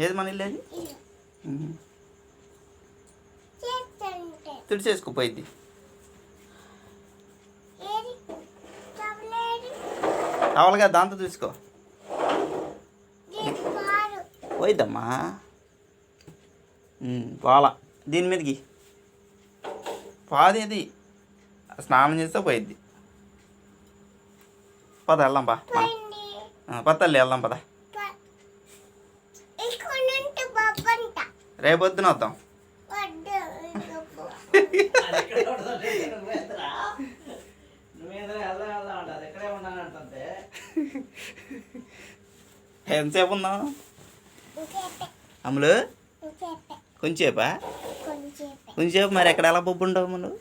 ఏది మన ఇల్లు అది తుడిచేసుకోపోయింది. కావాలిగా దాంతో చూసుకో పోయిద్దమ్మా. పోలా దీని మీదకి పాది అది స్నానం చేస్తే పోయిద్ది. పద వెళ్దాం బా పత్తల్లి వెళ్దాం పద. రేపొద్దున వద్దాం. ఎంతసేపు ఉందాం అమ్ములు? కొంచెంసేపా? కొంచెంసేపు మరి ఎక్కడ ఎలా బొబ్బు ఉండవు అమ్ములు?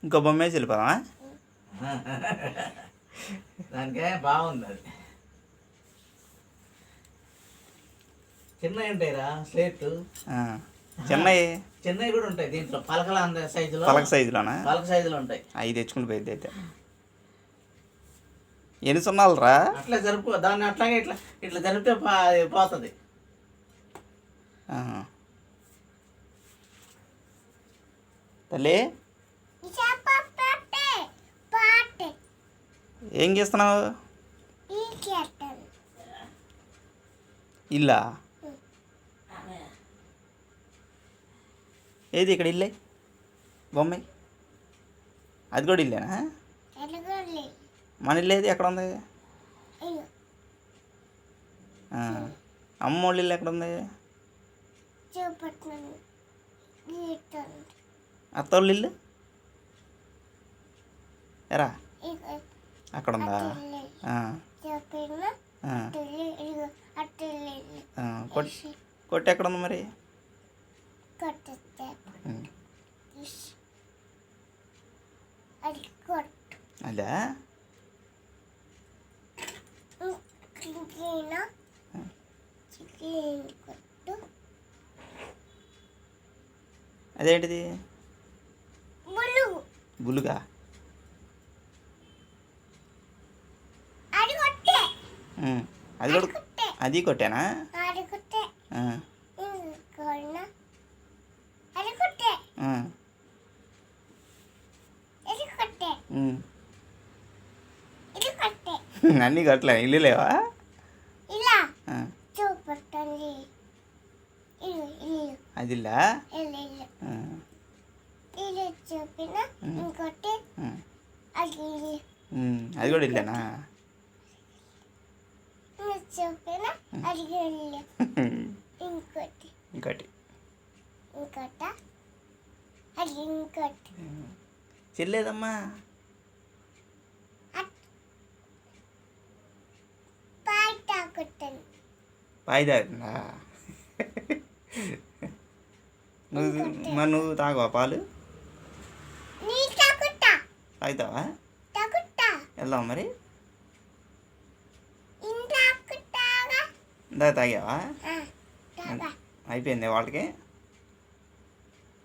ఇంకో బొమ్మ వేసి వెళ్ళిపోదామా? దానికే బాగుంది. అది చిన్నవి ఉంటాయిరా స్లేట్. చిన్నవి కూడా ఉంటాయి దీంట్లో. పలకల సైజులో, పలక సైజులోనా? పలక సైజులో ఉంటాయి. అవి తెచ్చుకుని పోయింది అయితే. ఎన్ని సున్నాలు రా? అట్లా జరుపు దాన్ని. అట్లాగే ఇట్లా ఇట్లా జరిపితే పోతుంది. తల్లి ఏం చేస్తున్నావు? ఇల్లా? ఏది ఇక్కడ ఇల్లే బొమ్మాయి? అది కూడా ఇల్లేనా? మన ఇల్లు ఏది ఎక్కడ ఉంది? అమ్మ వాళ్ళ ఇల్లు ఎక్కడ ఉంది? అత్తోళ్ళ ఇల్లు ఎరా అక్కడ ఉందా? కొట్టి ఎక్కడ ఉంది మరి? అదా అదేంటిది? బులుగా? అది కూడా అది కొట్టేనా? అన్నీ కట్టలే. ఇల్లు లేవా? అదిలా? అది కూడా ఇల్లేనా? ఇంకోటి చెల్లేదమ్మా. పాయి తాగుతుందా? నువ్వు తాగవా పాలు? తాగుతావా? వెళ్దాం మరి. ఇందా తాగావా? అయిపోయింది వాళ్ళకి.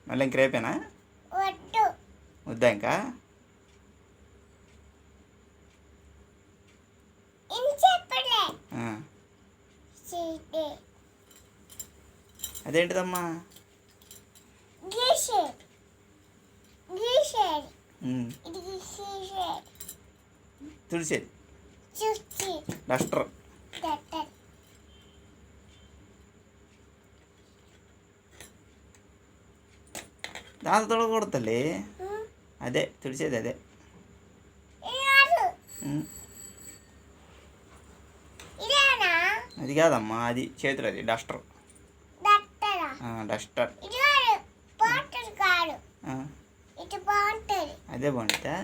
మళ్ళీ ఇంక రేపేనా? వద్దా ఇంకా? అదేంటిదమ్మా? తుడిసేది డస్టర్. దాంతో తొడగకూడదు తల్లి. అదే తుడిసేది అదే. అది కాదమ్మా, అది చేతులు, అది డస్టర్. డస్టర్ అదే బాగుంటుందా?